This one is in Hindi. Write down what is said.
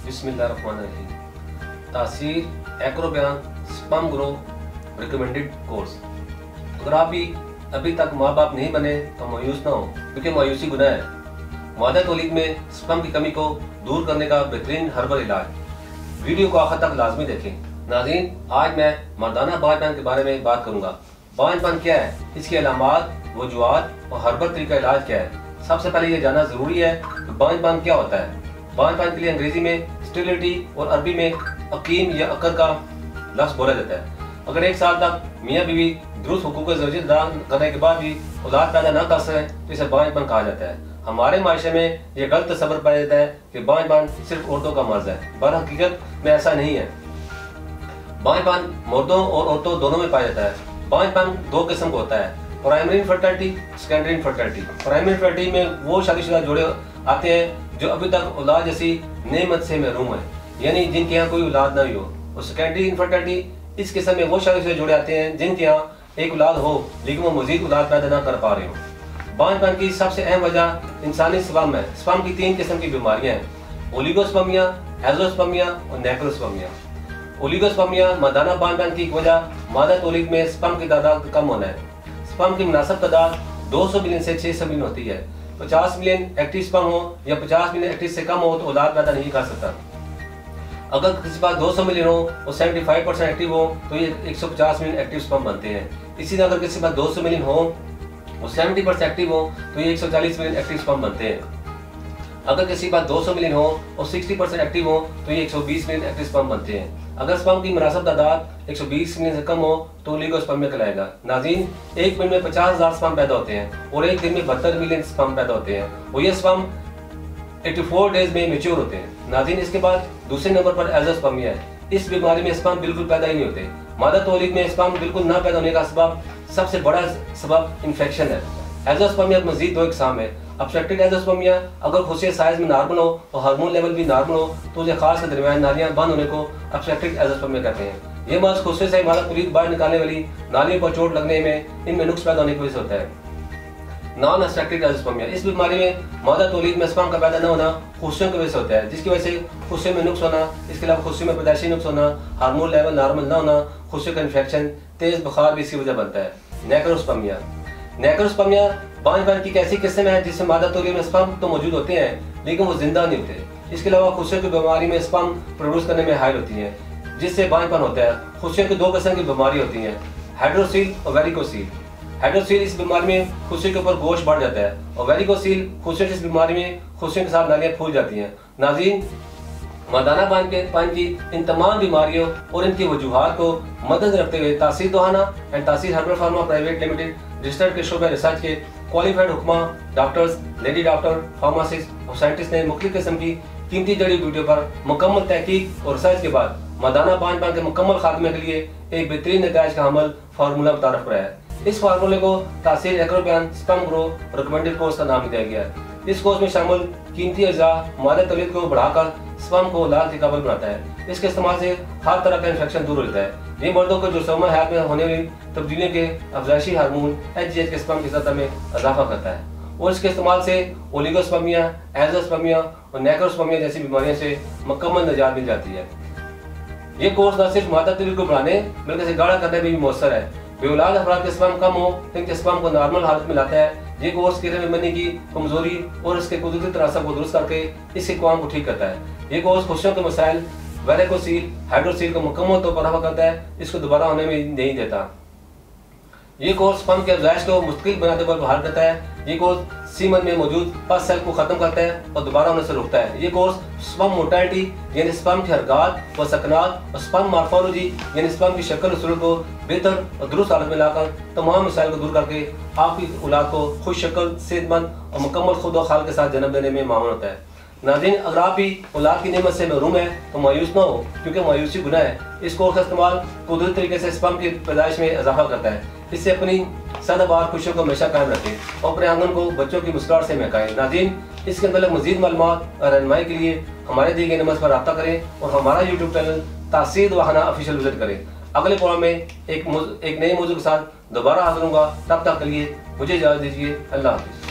बिस्मिल्लाहिर्रहमानिर्रहीम। तासीर एक्रोबयान स्पर्म ग्रो रिकमेंडेड कोर्स। अगर आप भी अभी तक माँ बाप नहीं बने तो मायूस ना हो, क्योंकि मायूसी गुनाह है। मादा तौलीद में स्पर्म की कमी को दूर करने का बेहतरीन हर्बल इलाज। वीडियो को आखिर तक लाजमी देखें। नाज़रीन, आज मैं मर्दाना बांझपन के बारे में बात करूंगा। बांझपन क्या है, इसकी अलामात, वजूहात और हर्बल तरीका इलाज क्या है। सबसे पहले ये जानना जरूरी है कि बांझपन क्या होता है। बांझपन के लिए अंग्रेजी में स्टेरिलिटी और अरबी में अकीम या अकर का लफ्ज बोला जाता है। अगर 1 साल तक मियाँ बीवी दुरुस्त हुकूक ज़रूरी अदा करने के बाद भी औलाद पैदा न कर सकें तो इसे बांझपन कहा जाता है। हमारे माशरे में यह गलत तस्वर पाया जाता है कि बांझपन सिर्फ औरतों का मर्ज है। बहकीकत में ऐसा नहीं है। बांझपन मर्दों और औरतों दोनों में पाया जाता है। बांझपन 2 किस्म का होता है, primary infertility, secondary infertility. Primary infertility में वो शादीशुदा जोड़े आते हैं जो अभी तक औलाद जैसी नेमत से महरूम है, यानी जिनके यहाँ कोई औलाद नहीं हो। और सेकेंडरी इनफर्टिलिटी, इस किस्म में वो शादीशुदा जोड़े आते हैं जिनके यहाँ एक औलाद हो लेकिन वो मजीद औलाद पैदा ना कर पा रहे हो। बांझपन की सबसे अहम वजह इंसानी स्पर्म है। स्पर्म की 3 किस्म की बीमारियां हैं, ओलिगोस्पर्मिया, एज़ोस्पर्मिया और नेक्रोस्पर्मिया। ओलिगोस्पर्मिया मर्दाना बांझपन की वजह मादा तौलीद में स्पर्म की तादाद कम होना है। स्पर्म की मुनासिब तादाद 200 मिलियन से 600 मिलियन होती है। 50 मिलियन एक्टिव स्पर्म हो या 50 मिलियन एक्टिव से कम हो तो औलाद पैदा नहीं कर सकता। अगर किसी पास 200 मिलियन हो और 75% एक्टिव हो तो ये 150 मिलियन एक्टिव स्पर्म बनते हैं। इसी तरह अगर किसी पास 200 मिलियन हो और 70% एक्टिव हो तो ये 140 मिलियन एक्टिव स्पर्म बनते हैं। अगर किसी पास 200 मिलियन हो और 60% एक्टिव हो तो ये 120 मिलियन एक्टिव स्पर्म बनते हैं। अगर स्पर्म की मुनासिब तादाद 120 मिलियन से कम हो तो ओलिगोस्पर्मिया कहलाएगा। नाज़रीन, 1 मिनट में 50,000 स्पर्म पैदा होते हैं और एक दिन में 72 मिलियन स्पर्म पैदा होते हैं और ये स्पर्म 84 डेज में मैच्योर होते हैं। नाज़रीन, इसके बाद दूसरे नंबर पर एज़ोस्पर्मिया है। इस बीमारी में स्पर्म बिल्कुल पैदा ही नहीं होते। मादा तौलीद में स्पर्म बिल्कुल ना पैदा होने का सबसे बड़ा सबब इन्फेक्शन है। एज़ोस्पर्मिया के मजीद 2 इकसाम है। ऑब्स्ट्रक्टिव एज़ोस्पर्मिया, अगर खुशिया साइज में नॉर्मल हो और हार्मोन लेवल भी नॉर्मल हो तो उसे खास के दरमियान नालियां बंद होने को ऑब्स्ट्रक्टिव एज़ोस्पर्मिया कहते हैं। ये मर्ज खुशिया से मादा तौलीद बाहर निकालने वाली नालियों पर चोट लगने में इनमें नुक्स पैदा होने की वजह से होता है। नॉन ऑब्स्ट्रक्टिव एज़ोस्पर्मिया, इस बीमारी में मादा तौलीद में स्पर्म का पैदा न होना खुशियों की वजह से होता है, जिसकी वजह से खुशियों में नुक्स होना, इसके अलावा खुशियों में पैदाइशी नुक्स होना, हार्मोन लेवल नॉर्मल न होना, खुशियों का इन्फेक्शन, तेज बुखार भी इसकी वजह बनता है। नेक्रोस्पर्मिया, नेक्रोस्पर्मिया बांझपन की ऐसी किस्म है जिसमें मादा तौलीद में स्पर्म तो मौजूद होते हैं लेकिन वो जिंदा नहीं होते। इसके अलावा खुशियों की बीमारी में स्पर्म प्रोड्यूस करने में हाइल होती है, जिससे बांझपन होता है। खुशियों की 2 किस्म की बीमारी होती हैं, हाइड्रोसील और वेरिकोसील। हाइड्रोसील, इस बीमारी में खुशियों के ऊपर गोश्त बढ़ जाता है और वेरिकोसील, खुशियों की इस बीमारी में खुशियों के साथ नालियां फूल जाती हैं। नाज़रीन, मर्दाना बांझपन की इन तमाम बीमारियों और इनकी वजूहात को मद्देनजर रखते हुए तासीर दोहाना एंड तासीर herbal pharma private limited registered के शोबे रिसर्च के क्वालिफाइड हुक्मा, डॉक्टर्स, लेडी डॉक्टर, फार्मासिस्ट और साइंटिस्ट ने मुख्तलिफ किस्म की कीमती जड़ी बूटियों पर मुकम्मल तहकीक और रिसर्च के बाद मर्दाना बांझपन के मुकम्मल खात्मे के लिए एक बेहतरीन नताइज का अमल फार्मूला मुतारफ कराया है। इस फार्मूले को तासीर एक्रोबयान स्पर्म ग्रो रिकमेंडेड कोर्स का नाम दिया गया है। इस कोर्स में शामिल कीमती अज्जा मादा तौलीद को बढ़ाकर स्पर्म को औलाद के काबिल बनाता है। इसके इस्तेमाल से हर तरह का इन्फेक्शन दूर हो जाता है। ये मर्दों को जोसोमा हयात में होने वाली तब्दीलियों के अफजाइशी हार्मोन HGH के स्पर्म की सतह में इजाफा करता है और इसके इस्तेमाल से ओलिगोस्पर्मिया, एज़ोस्पर्मिया और नेक्रोस्पर्मिया जैसी बीमारियों से मुकम्मल निजात मिल जाती है। ये कोर्स न सिर्फ मादा तौलीद को बढ़ाने बल्कि इसे गाढ़ा करने में भी मौसर है। बेऔलाद अफराद के स्पर्म कम हो इनके स्पर्म को नॉर्मल हालत में लाता है। ये कोर्स किरण मेमनी की कमजोरी और इसके कुदरती तनासब को दुरुस्त करके इसके कवाम को ठीक करता है। ये कोर्स खुशियों के मसाइल, वेरिकोसील, हाइड्रोसील को मुकम्मल तौर पर रफा करता है, इसको दोबारा होने में नहीं देता। ये कोर्स स्पर्म के अफजाइश को मुस्तकिल बनाते पर बहाल करता है। ये कोर्स सीमन में मौजूद पस सेल को खत्म करता है और दोबारा होने से रोकता है। ये कोर्स स्पर्म मोटालिटी यानी स्पर्म की हरकत व सकनात और स्पर्म मॉर्फोलॉजी यानी स्पर्म की शक्ल और सूरत को बेहतर और दुरुस्त हालत में लाकर तमाम मसाइल को दूर करके आपकी औलाद को खुश शक्ल, सेहतमंद और मुकम्मल खुद व खाल के साथ जन्म देने में मामूल होता है। नाज़रीन, अगर आप भी औलाद की नेमत से महरूम है तो मायूस ना हो, क्योंकि मायूसी गुनाह है। इस कोर्स का इस्तेमाल कुदरती तरीके से स्पर्म की पैदाइश में इजाफा करता है। इससे अपनी सदाबहार खुशियों को हमेशा कायम रखें और अपने आंगन को बच्चों की मुस्कुराहट से महकाएं। नाज़रीन, इसके अंदर मज़ीद मालूमात और रहनुमाई के लिए हमारे दिए गए नंबर पर रब्ता करें और हमारा यूट्यूब चैनल तासीर दोहाना ऑफिशियल विजिट करें। अगले प्रोग्राम में एक नए मौजू के साथ दोबारा हाजिर होऊंगा। तब तक के लिए मुझे इजाज़त दीजिए। अल्लाह हाफ़िज़।